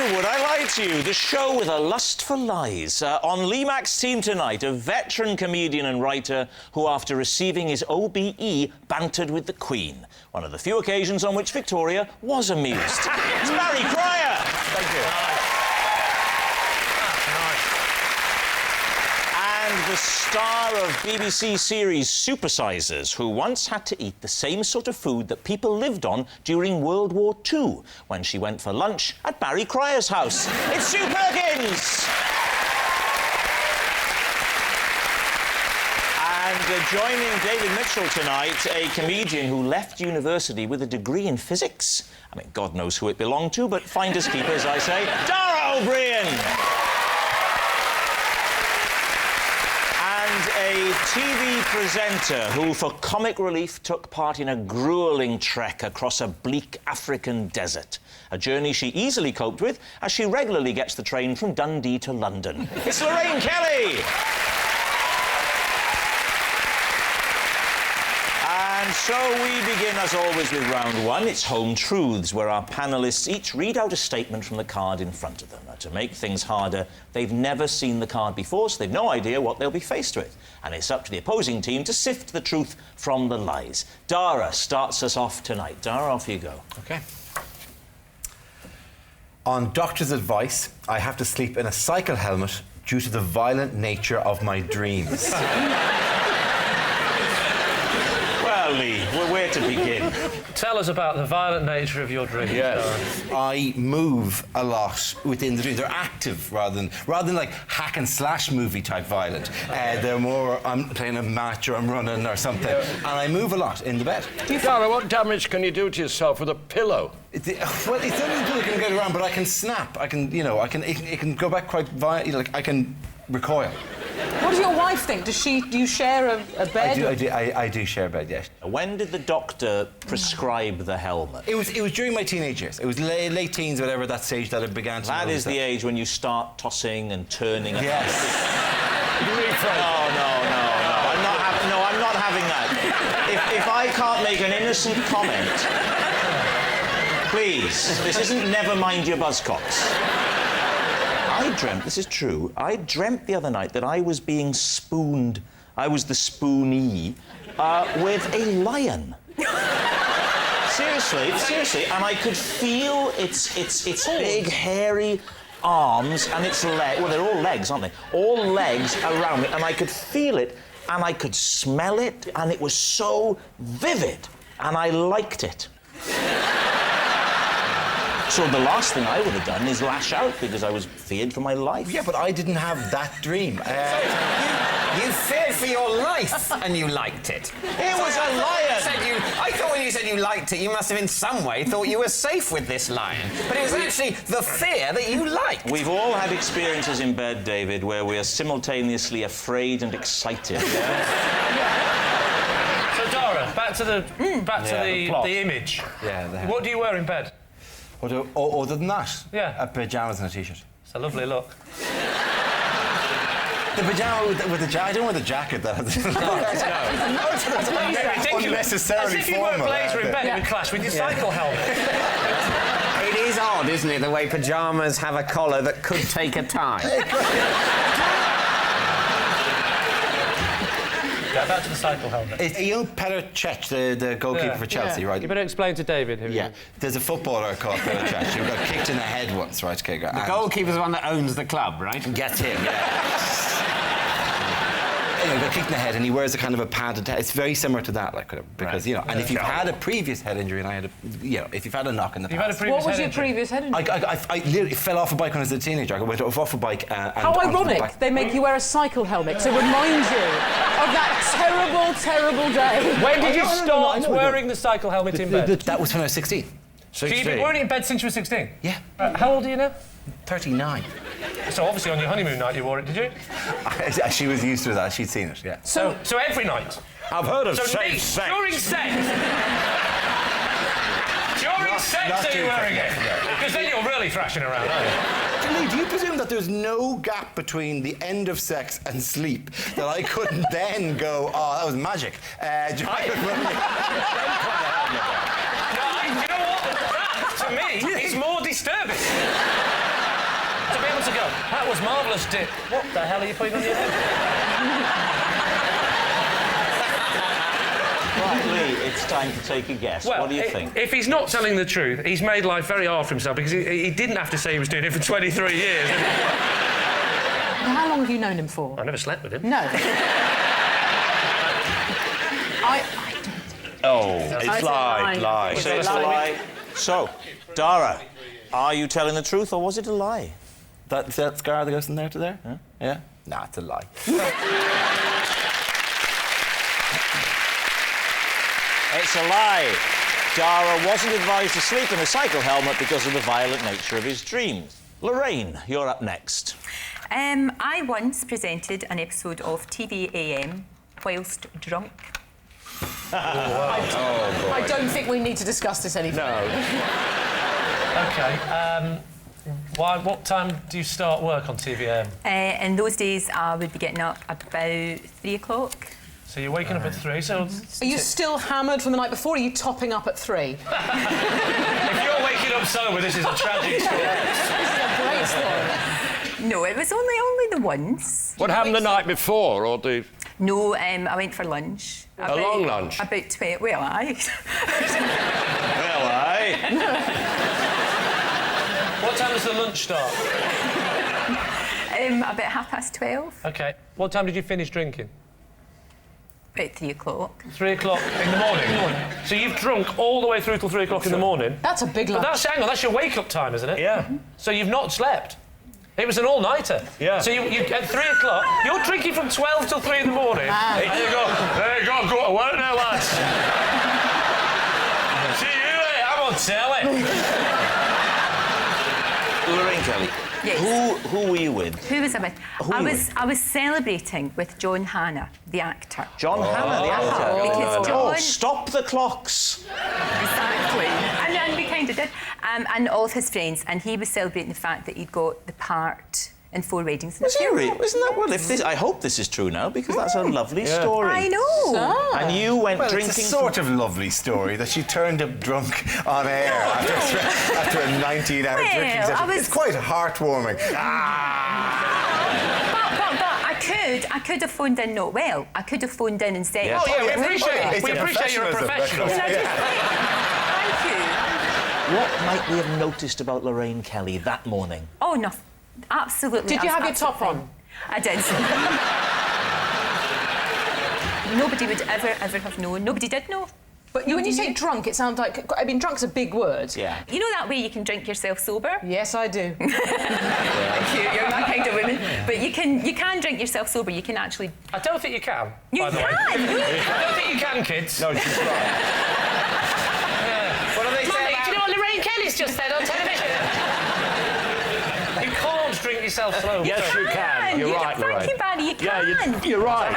to Would I Lie to You, the show with a lust for lies. On Lee Mack's team tonight, a veteran comedian and writer who, after receiving his OBE, bantered with the Queen. One of the few occasions on which Victoria was amused. It's Barry Briain. Thank you. And the star of BBC series Supersizers, who once had to eat the same sort of food that people lived on during World War II, when she went for lunch at Barry Cryer's house. It's Sue Perkins! And joining David Mitchell tonight, a comedian who left university with a degree in physics. I mean, God knows who it belonged to, but finders keepers, I say. Dara Briain! And a TV presenter who, for comic relief, took part in a gruelling trek across a bleak African desert. A journey she easily coped with, as she regularly gets the train from Dundee to London. It's Lorraine Kelly! And so we begin, as always, with round one. It's Home Truths, where our panellists each read out a statement from the card in front of them. Now, to make things harder, they've never seen the card before, so they've no idea what they'll be faced with. And it's up to the opposing team to sift the truth from the lies. Dara starts us off tonight. Dara, off you go. OK. On doctor's advice, I have to sleep in a cycle helmet due to the violent nature of my dreams. Well, Lee, where to begin? Tell us about the violent nature of your dreams. Yes. I move a lot within the dream. They're active rather than like hack and slash movie type violent. They're more, I'm playing a match or I'm running or something. And I move a lot in the bed. Dara, what damage can you do to yourself with a pillow? Well, it's only a pillow that can get around, but I can snap. I can, you know, it can go back quite violent. Like, I can recoil. What does your wife think? Do you share a bed? I do share a bed, yes. When did the doctor prescribe the helmet? It was during my teenage years. It was late teens, whatever, that stage that it began to... That is the age when you start tossing and turning. Yes. No, I'm not having that. If I can't make an innocent comment, please, this isn't Never Mind Your Buzzcocks. I dreamt, this is true, I dreamt the other night that I was being spooned, I was the spoonee, with a lion. Seriously, and I could feel its big, hairy arms and its legs, well, they're all legs, aren't they? All legs around me, and I could feel it, and I could smell it, and it was so vivid, and I liked it. So the last thing I would have done is lash out because I was feared for my life. Yeah, but I didn't have that dream. You feared for your life and you liked it. It was a lion! I thought when you said you liked it, you must have in some way thought you were safe with this lion. But it was actually the fear that you liked. We've all had experiences in bed, David, where we are simultaneously afraid and excited. Yeah? So, Dara, back to the image. Yeah. What do you wear in bed? Other than that? Yeah. Pyjamas and a T-shirt. It's a lovely look. The pyjama with the jacket. I don't wear the jacket. That's unnecessarily As if you wear a blazer in bed, it would clash with your cycle helmet. It is odd, isn't it, the way pyjamas have a collar that could take a tie. Yeah, back to the cycle helmet. It's Petr Cech, the goalkeeper for Chelsea, right? You better explain to David who. Yeah, there's a footballer called Petr Cech who got kicked in the head once, right? Okay, the goalkeeper's the one that owns the club, right? Gets him, yeah. Anyway, got kicked in the head, and he wears a kind of a padded head. It's very similar to that, like, because you know. And if you've had a previous head injury, and I had if you've had a knock in the past. What was your previous head injury? I literally fell off a bike when I was a teenager. I went off a bike. How ironic! They make you wear a cycle helmet to remind you of that terrible day. When did you start wearing the cycle helmet in bed? That was when I was 16. So you've been wearing it in bed since you were 16? Yeah. How old are you now? 39. So obviously on your honeymoon night you wore it, did you? She was used to that. She'd seen it, yeah. So every night? I've heard of safe sex. During sex? During sex are you wearing it? Because then you're really thrashing around, aren't you? Lee, do you presume that there's no gap between the end of sex and sleep that I couldn't then go, oh, that was magic? You know what? That, to me, is more disturbing. That was marvellous, Dick. What the hell are you putting on your head? Right, Lee, it's time to take a guess. Well, what do you think? If he's not telling the truth, he's made life very hard for himself because he didn't have to say he was doing it for 23 years. How long have you known him for? I never slept with him. No. I Oh, it's lie. Say it's a lie. So, Dara, are you telling the truth or was it a lie? That scar that goes from there to there? Huh? Yeah? Nah, it's a lie. It's a lie. Dara wasn't advised to sleep in a cycle helmet because of the violent nature of his dreams. Lorraine, you're up next. I once presented an episode of TVAM whilst drunk. I don't think we need to discuss this any further. OK, what time do you start work on TVM? In those days, I would be getting up about 3 o'clock. So you're waking up at 3, so... Are you still hammered from the night before, or are you topping up at 3? If you're waking up sober, this is a tragic story. This is a great story. No, it was only the once. What happened the night before, or the... No, I went for lunch. A long lunch? About 12... Well, aye. Well, aye. What time does the lunch start? About 12:30. OK. What time did you finish drinking? About 3 o'clock. 3 o'clock in the morning? So you've drunk all the way through till 3 o'clock in the morning? That's a big lunch. But hang on, that's your wake-up time, isn't it? Yeah. So you've not slept? It was an all-nighter? Yeah. So you at 3 o'clock, you're drinking from 12 till 3 in the morning? And you go to work now, lads. See you later, I'm on telly. Lorraine Kelly. Yes. Who were you with? Who was I with? Who were you I was celebrating with John Hannah, the actor. John Hannah, the actor. Because John... Stop the clocks. Exactly. And we kind of did. And all of his friends. And he was celebrating the fact that he'd got the part in 4 Weddings and a Was he Funeral. really? Isn't that well? If this, I hope this is true now because that's a lovely story. I know. And you went Well, drinking. it's a sort of lovely story that she turned up drunk on air after a 19-hour drinking session. It's quite heartwarming. But I could have phoned in not well. I could have phoned in and said... Yes. Oh, yeah, we appreciate It's We appreciate you're a professional. Thank you. What might we have noticed about Lorraine Kelly that morning? Oh, no. Absolutely. Did you have your top absolutely on? I did. Nobody would ever have known. Nobody did know. But when you say drunk, it sounds like... I mean, drunk's a big word. Yeah. You know that way you can drink yourself sober? Yes, I do. Thank you. You're that kind of woman. But you can drink yourself sober. You can actually... I don't think you can, You by the way. can! I don't think you can, kids. No, she's right. What do they say Mummy, about... do you know what Lorraine Kelly's just said on television? You can't drink yourself slow. Yes, you can. You're right, Thank Lorraine. you, Barry, you can. Yeah, you're right.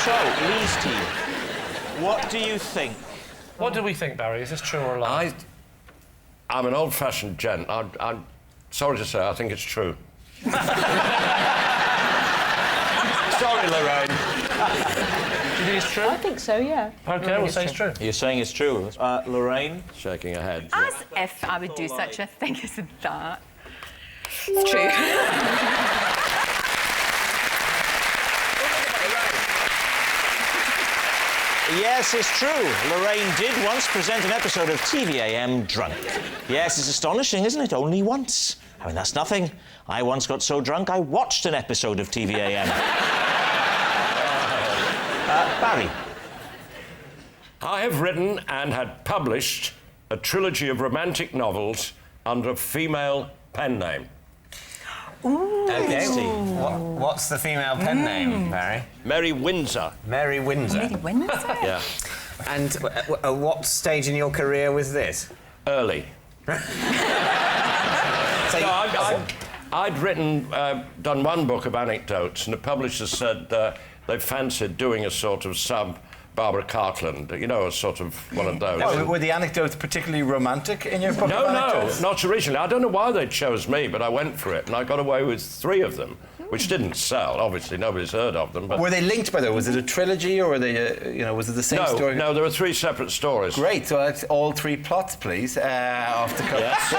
So, Lee's team, what do you think? What do we think, Barry? Is this true or a lie? I'm an old-fashioned gent. I'm sorry to say, I think it's true. Sorry, Lorraine. Do you think it's true? I think so, yeah. OK, we'll say it's true. You're saying it's true. Lorraine? Shaking her head. As if I would do such a thing as that. It's true. Yes, it's true. Lorraine did once present an episode of TVAM drunk. Yes, it's astonishing, isn't it? Only once. I mean, that's nothing. I once got so drunk I watched an episode of TVAM. Barry? I have written and had published a trilogy of romantic novels under a female pen name. OK. What's the female pen name, Barry? Mary Windsor. Mary Windsor. Mary Windsor? Yeah. And what stage in your career was this? Early. So I'd written, done one book of anecdotes, and the publisher said they fancied doing a sort of Barbara Cartland, you know, a sort of one of those. Oh, were the anecdotes particularly romantic in your book? No, not originally. I don't know why they chose me, but I went for it, and I got away with 3 of them, which didn't sell. Obviously, nobody's heard of them. But Were they linked, by the way? Was it a trilogy, or were they, was it the same story? No, there were 3 separate stories. Great. So that's all 3 plots, please, off the coast.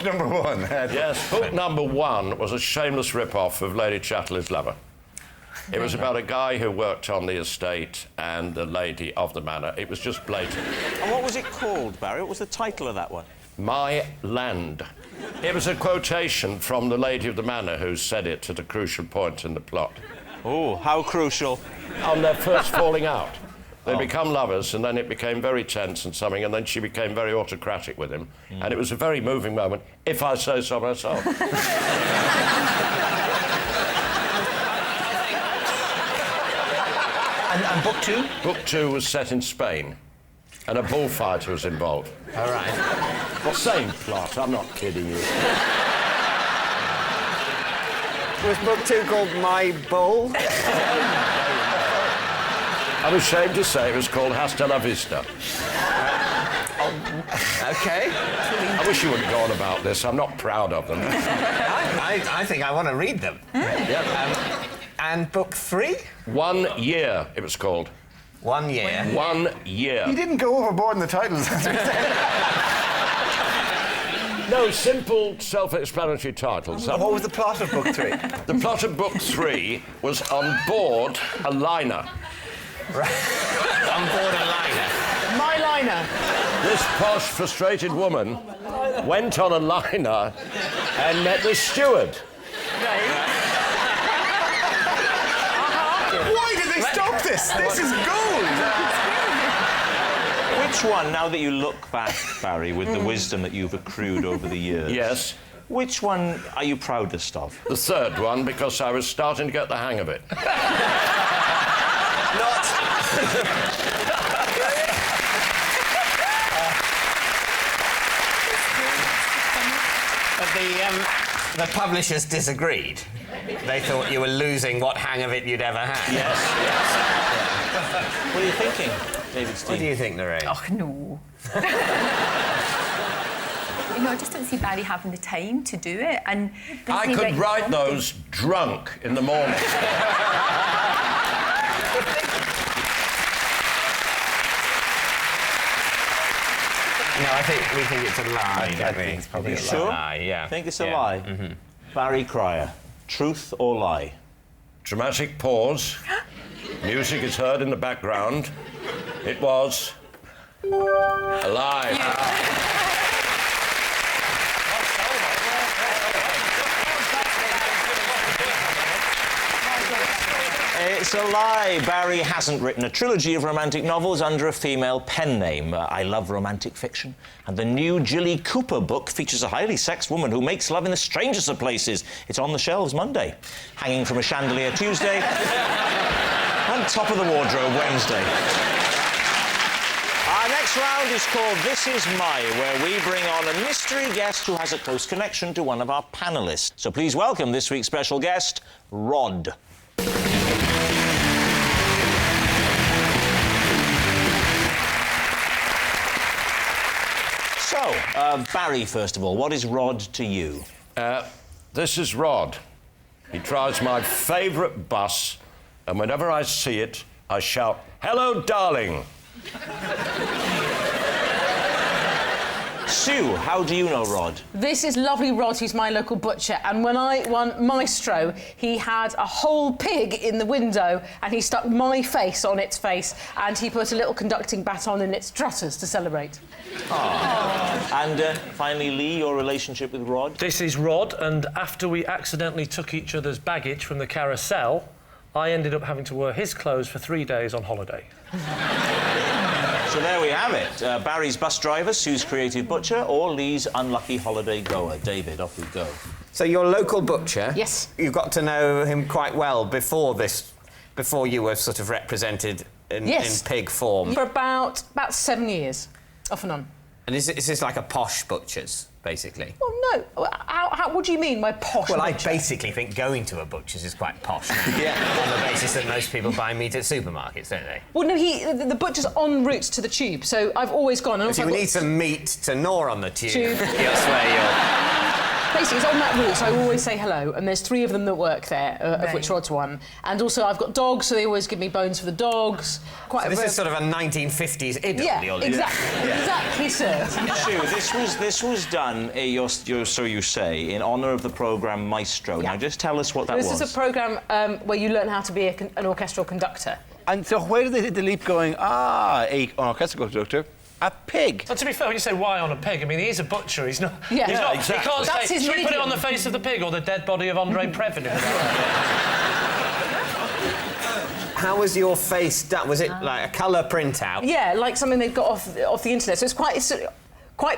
number one. Yes, book number one was a shameless rip-off of Lady Chatterley's Lover. It was about a guy who worked on the estate and the lady of the manor. It was just blatant. And what was it called, Barry? What was the title of that one? My Land. It was a quotation from the lady of the manor who said it at a crucial point in the plot. Oh, how crucial. On their first falling out. They become lovers, and then it became very tense and something, and then she became very autocratic with him. And it was a very moving moment, if I say so myself. And book two? Book two was set in Spain, and a bullfighter was involved. All right. Same plot, I'm not kidding you. Was book two called My Bull? I'm ashamed to say it was called Hasta la Vista. OK. I wish you wouldn't go on about this. I'm not proud of them. I think I want to read them. Yeah. And book three? 1 year, it was called. 1 year. 1 year. You didn't go overboard in the titles. No, simple, self-explanatory titles. What was the plot of book three? The plot of book three was on board a liner. On board a liner. My liner. This posh, frustrated woman went on a liner and met the steward. Why did they stop this? This is gold! Which one, now that you look back, Barry, with the wisdom that you've accrued over the years... Yes. Which one are you proudest of? The third one, because I was starting to get the hang of it. But the publishers disagreed. They thought you were losing what hang of it you'd ever had. Yes. What are you thinking, David Steve? What do you think, Lorraine? Oh, no. You know, I just don't see Barry having the time to do it. And I could write those drunk in the morning. No, we think it's a lie, don't we? it's probably It's a Sure? lie, yeah. I think it's a Yeah. lie. Barry Cryer, truth or lie? Dramatic pause. Music is heard in the background. It was a lie. It's a lie. Barry hasn't written a trilogy of romantic novels under a female pen name. I love romantic fiction. And the new Jilly Cooper book features a highly sexed woman who makes love in the strangest of places. It's on the shelves Monday, hanging from a chandelier Tuesday, and top of the wardrobe Wednesday. Our next round is called This Is My, where we bring on a mystery guest who has a close connection to one of our panellists. So please welcome this week's special guest, Rod. So, Barry, first of all, what is Rod to you? This is Rod. He drives my favourite bus, and whenever I see it, I shout, "Hello, darling!" Sue, how do you know Rod? This is lovely Rod, who's my local butcher, and when I won Maestro, he had a whole pig in the window, and he stuck my face on its face, and he put a little conducting baton in its trotters to celebrate. And finally, Lee, your relationship with Rod? This is Rod, and after we accidentally took each other's baggage from the carousel, I ended up having to wear his clothes for 3 days on holiday. So there we have it. Barry's bus driver, Sue's creative butcher, or Lee's unlucky holiday goer. David, off we go. So your local butcher... Yes. You got to know him quite well before you were sort of represented in pig form. For about 7 years, off and on. And is this like a posh butcher's, basically? Well, no. What do you mean by posh Well, butcher? I basically think going to a butcher's is quite posh. Yeah. On the basis that most people buy meat at supermarkets, don't they? Well, no, the butcher's en route to the tube, so I've always gone. And If also you I've need some meat to gnaw on the tube. Tube. That's where you're... basically, it's on that route, so I always say hello, and there's 3 of them that work there, of which Rod's one. And also, I've got dogs, so they always give me bones for the dogs. So this is sort of a 1950s idiom. Yeah, exactly. Exactly, sir. Sue, this was done, so you say, in honour of the programme Maestro. Yeah. Now, just tell us what that was. This is a programme where you learn how to be an orchestral conductor. And so where did they hit the leap going, an orchestral conductor, a pig? But to be fair, when you say why on a pig, I mean, he is a butcher. He's not... Yeah. He's not, exactly. He can't That's say, his should we put it medium. on the face of the pig or the dead body of Andre Previn? How was your face done? Was it like a colour printout? Yeah, like something they've got off the internet. So it's quite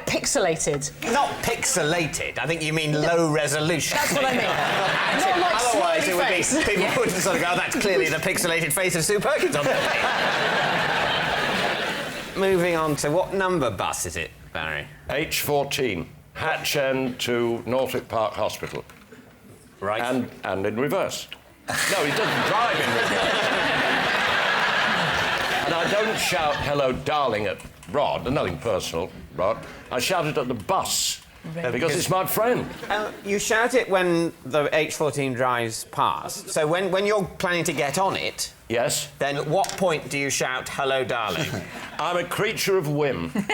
pixelated. Not pixelated. I think you mean low resolution. That's what I mean. Not like Otherwise, smiley it would face. be people would sort of go, "That's clearly the pixelated face of Sue Perkins on there." Moving on to what number bus is it, Barry? H14, Hatch End to Norfolk Park Hospital. Right. And in reverse. No, he doesn't drive in reverse. And I don't shout hello, darling, at Rod, nothing personal, Rod. I shout it at the bus because it's my friend. You shout it when the H14 drives past. So when you're planning to get on it, Yes, then at what point do you shout, "Hello, darling"? I'm a creature of whim. It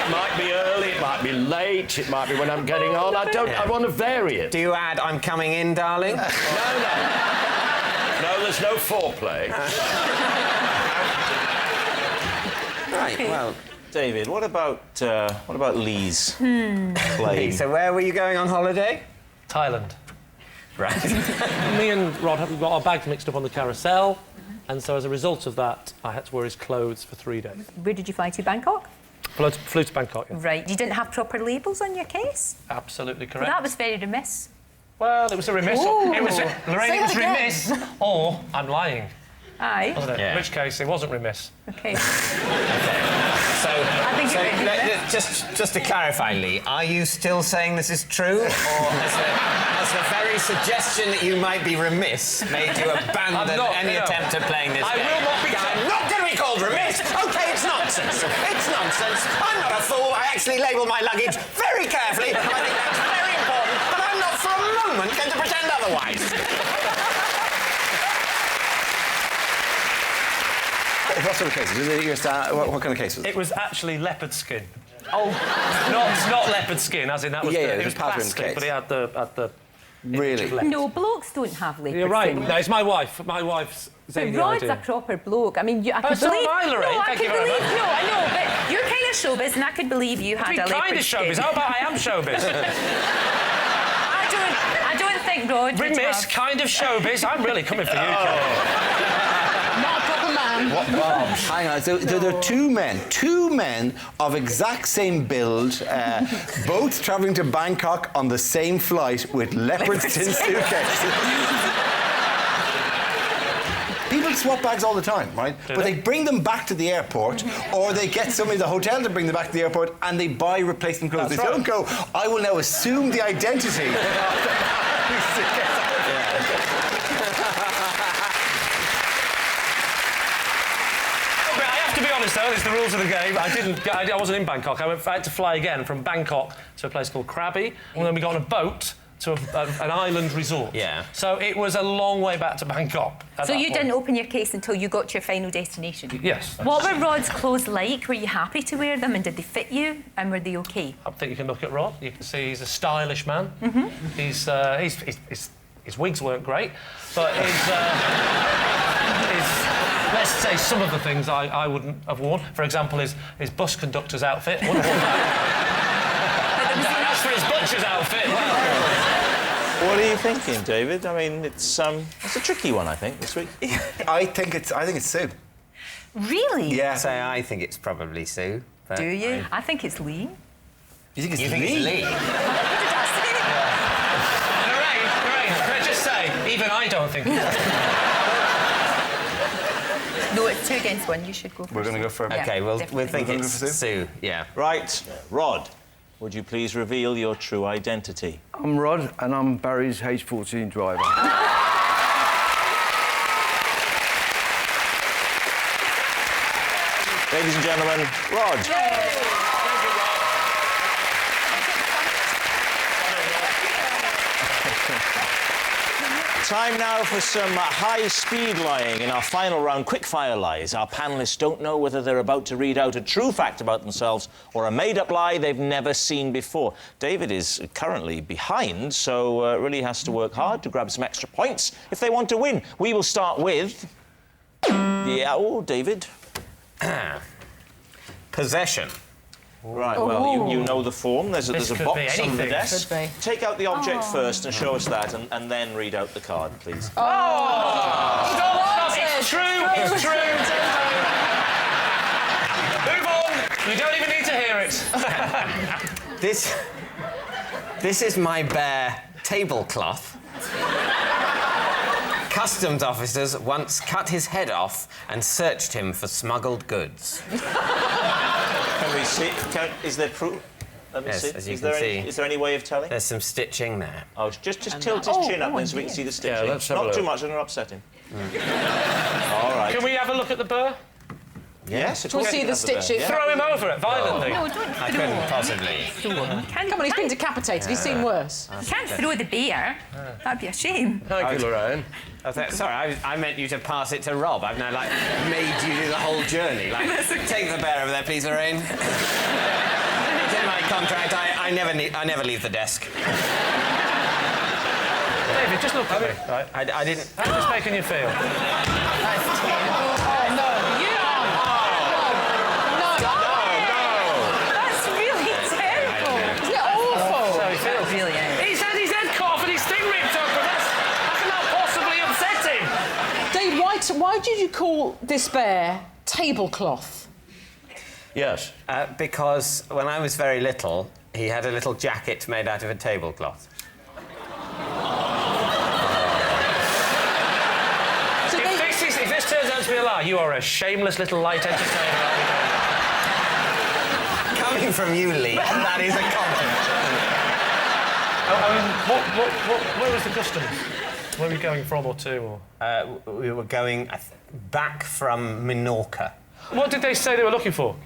might be early, it might be late, it might be when I'm getting on. I want to vary it. Do you add, "I'm coming in, darling"? No, there's no foreplay. Right, well... David, what about Lee's claim? So where were you going on holiday? Thailand. Right. Me and Rod have got our bags mixed up on the carousel, and so as a result of that, I had to wear his clothes for 3 days. Where did you fly to? Bangkok? Flew to Bangkok, yeah. Right. You didn't have proper labels on your case? Absolutely Well, correct. that was very remiss. Well, it was a remiss. Ooh. It was Lorraine, Say it was that again. remiss, or I'm lying, Aye. wasn't it? Yeah. In which case, it wasn't remiss. Okay. So, think it really just to clarify, Lee, are you still saying this is true, or has the very suggestion that you might be remiss made you abandon I'm not, any no. attempt at playing this I game? will not be I'm not going to be called remiss. Okay, it's nonsense. It's nonsense. I'm not a fool. I actually label my luggage very carefully. I think that's very important, but I'm not for a moment going to pretend otherwise. What sort of cases? What kind of case was it? It was actually leopard skin. Oh, not leopard skin, as in that was Yeah, it it was was patterned plastic, case. but it had the image Really? of leopard. No, blokes don't have leopard You're right. skin. No, it's my wife. My wife's But saying the Rod's idea. a proper bloke. I mean, I could so am believe... I, Lorraine. No, I Thank could you very believe... much. No, I know, but you're kind of showbiz, and I could believe you had a leopard Kind of showbiz. skin. How about I am showbiz? I don't think Rod would Remiss, have... kind of showbiz. I'm really coming for you, Kate. Not a proper man. Hang on, so there are two men of exact same build, both travelling to Bangkok on the same flight with leopard skin suitcases. People swap bags all the time, right? But they bring them back to the airport, or they get somebody at the hotel to bring them back to the airport, and they buy replacement clothes. That's They don't right. go, I will now assume the identity. But I have to be honest, though, it's the rules of the game. I wasn't in Bangkok. I had to fly again from Bangkok to a place called Krabi, and then we got on a boat to an island resort. Yeah. So it was a long way back to Bangkok. So you didn't open your case until you got to your final destination? Yes. What were Rod's clothes like? Were you happy to wear them, and did they fit you, and were they okay? I think you can look at Rod. You can see he's a stylish man. His wigs weren't great, but let's say some of the things I wouldn't have worn. For example, his bus conductor's outfit. Wouldn't have worn that. As for his butcher's outfit, What are you thinking, David? I mean, it's a tricky one, I think, this week. I think it's Sue. Really? Yeah. Say I think it's probably Sue. But Do you? I think it's Lee. You think it's You Lee? think it's Lee? What did I say? Lorraine, can I just say, even I don't think it's No, it's 2 against 1. You should go first. We're going to go for... Yeah. Okay, we'll definitely. think We're gonna it's go for Sue. Yeah. Right, Rod, would you please reveal your true identity? I'm Rod, and I'm Barry's H14 driver. Ladies and gentlemen, Rod. Time now for some high-speed lying in our final round, quick-fire lies. Our panellists don't know whether they're about to read out a true fact about themselves or a made-up lie they've never seen before. David is currently behind, so really has to work hard to grab some extra points if they want to win. We will start with... David. Possession. Right, well, you know the form. There's a box on the desk. Could be. Take out the object first and show us that, and then read out the card, please. Stop! It's true! It's true! Move on! You don't even need to hear it. This is my bare tablecloth. Customs officers once cut his head off and searched him for smuggled goods. Can we see? Is there proof? Let me Yes, see. as you can see. Is there any way of telling? There's some stitching there. Oh, just tilt his chin up then so we can see the stitching. Yeah, let's have a Not too look. much, I'm going to upset him. All right. Can we have a look at the burr? Yes, We'll see the stitching. Yeah. Throw him over it violently. No, don't I couldn't possibly. Come on, he's been decapitated. He's seen worse. You can't throw the bear. That'd be a shame. Thank you, Lorraine. Sorry, I meant you to pass it to Rob. I've now, made you do the whole journey. Take the bear over there, please, Lorraine. It's in my contract. I never leave the desk. David, just look at me. Right. I didn't... How's this making you feel? That's really terrible. Isn't it awful? So he feels. Really is. He's had his head cut off and his sting ripped off, but that cannot possibly upset him. Dave, why did you call this bear tablecloth? Yes. Because when I was very little, he had a little jacket made out of a tablecloth. So they, If this turns out to be a lie, you are a shameless little light entertainer. Coming from you, Lee, that is a compliment. Where was the customs? Where were you going from or to? Or? We were going back from Minorca. What did they say they were looking for?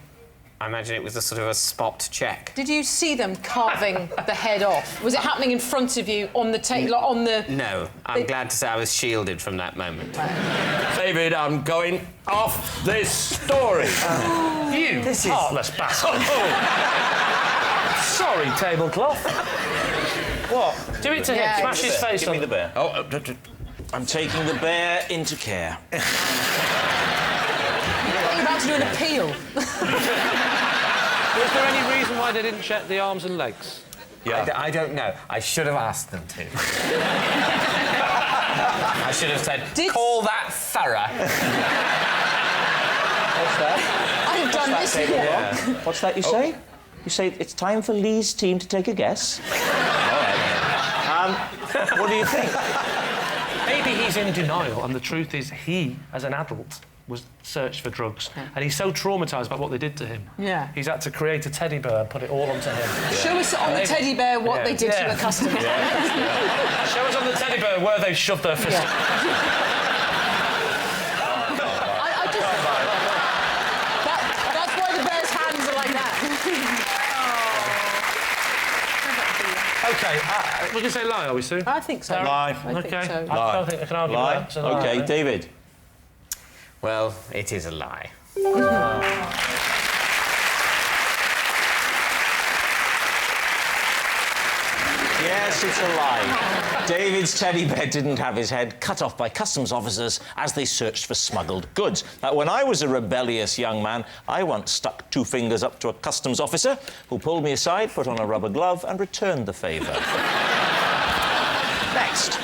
I imagine it was a sort of a spot check. did you see them carving the head off? Was it happening in front of you on the table? On the... No, I'm glad to say I was shielded from that moment. David, I'm going off this story. You heartless bastard. Sorry, tablecloth. What? Do it to Yeah. him. Smash his face Give on me the bear. Oh, I'm taking the bear into care. You're about to do an appeal. Was there any reason why they didn't check the arms and legs? yeah. I don't know. I should have asked them to. I should have said, call that thorough. What's that? I've done this before. What's that you say? You say it's time for Lee's team to take a guess. All right. What do you think? Maybe he's in denial, and the truth is he, as an adult, was searched for drugs, and he's so traumatised by what they did to him. Yeah. He's had to create a teddy bear and put it all onto him. Show us on the teddy bear what they did to the customer. Show us on the teddy bear where they've shoved their fist. That's why the bear's hands are like that. OK, we can say lie, are we, Sue? I think so. Lie. I think so. I don't think I can argue Lie. with that. So OK, lie. David. Well, it is a lie. Yes, it's a lie. David's teddy bear didn't have his head cut off by customs officers as they searched for smuggled goods. Now, when I was a rebellious young man, I once stuck 2 fingers up to a customs officer who pulled me aside, put on a rubber glove and returned the favour. Next.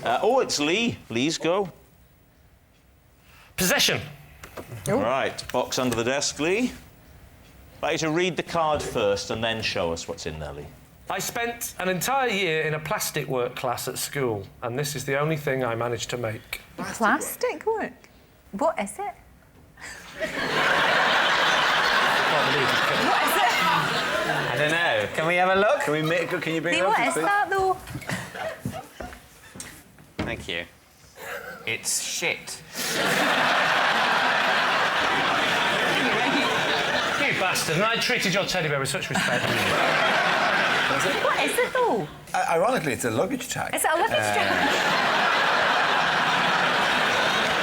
It's Lee. Lee's go. Possession. Right, box under the desk, Lee. I'd like you to read the card first and then show us what's in there, Lee. I spent an entire year in a plastic work class at school, and this is the only thing I managed to make. Plastic work? What is it? What is it? I don't know. Can we have a look? Can you bring Hey, it up? what is that, though? Thank you. It's shit. You bastard, and I treated your teddy bear with such respect. What is it, though? Ironically, it's a luggage tag. Is it a luggage tag?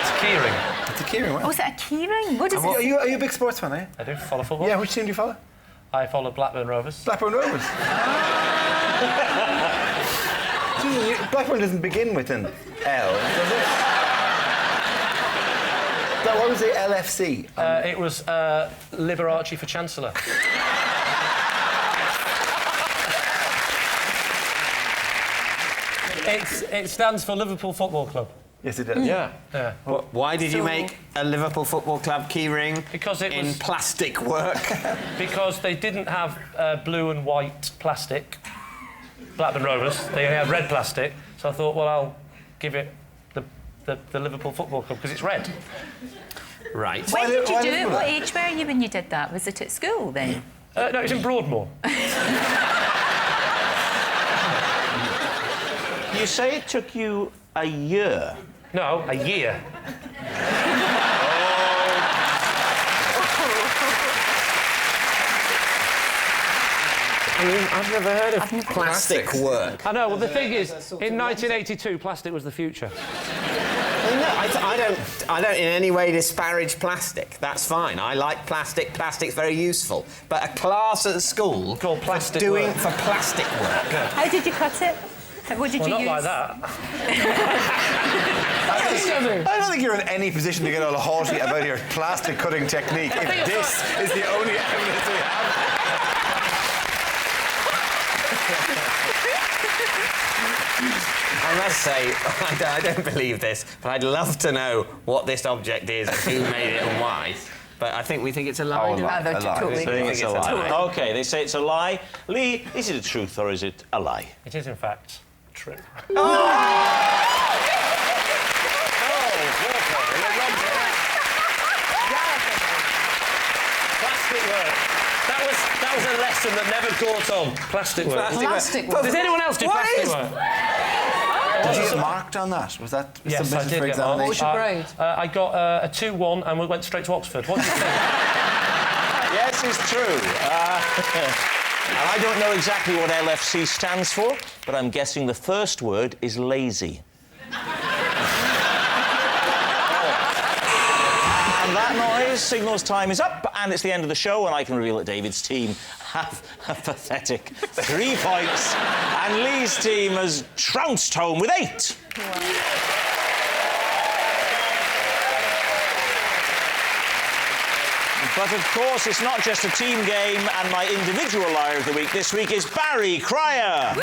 It's a keyring. It's a keyring, right? Oh, is it a keyring? What is Are it? you a big sports fan, are you? I do follow football. Yeah, which team do you follow? I follow Blackburn Rovers. Blackburn Rovers. Blackburn doesn't begin with an L, does it? No, what was the LFC? It was Liberace for Chancellor. It stands for Liverpool Football Club. Yes, it does. Yeah. Why did you make a Liverpool Football Club keyring? Because it in was plastic work. Because they didn't have blue and white plastic. Blackburn Rovers. They only had red plastic. So I thought, well, I'll give it the Liverpool Football Club because it's red. Right. When did you do it? What age were you when you did that? Was it at school then? No, it was in Broadmoor. You say it took you a year. No, a year. I mean, I've never heard of plastic work. I know, well, the thing is, in 1982, plastic was the future. I don't in any way disparage plastic. That's fine. I like plastic. Plastic's very useful. But a class at the school called plastic doing work. for plastic work. How did you cut it? What did Well, you not use? like that. I don't think you're in any position to get all haughty about your plastic cutting technique if this is the only evidence we have. I must say, I don't believe this, but I'd love to know what this object is and who made it and why. But I think we think it's a lie. Oh, a lie. No, A lie. totally. I think it's a lie. Totally. OK, they say it's a lie. Lee, is it a truth or is it a lie? It is, in fact, true. Plastic work. That was a lesson that never caught on. Plastic work. Plastic work. Does anyone else do plastic work? Did you get marked on that? Was that Yes, I submitted did for get marked. What was examination? your grade? I got a 2-1 and we went straight to Oxford. What do you think? Yes, it's true. And I don't know exactly what LFC stands for, but I'm guessing the first word is lazy. And that noise signals time is up, and it's the end of the show, and I can reveal that David's team have a pathetic 3 points, and Lee's team has trounced home with 8. But of course, it's not just a team game, and my individual liar of the week this week is Barry Cryer.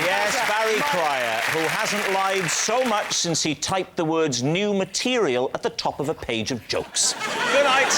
Yes, Barry Cryer, who hasn't lied so much since he typed the words new material at the top of a page of jokes. Good night.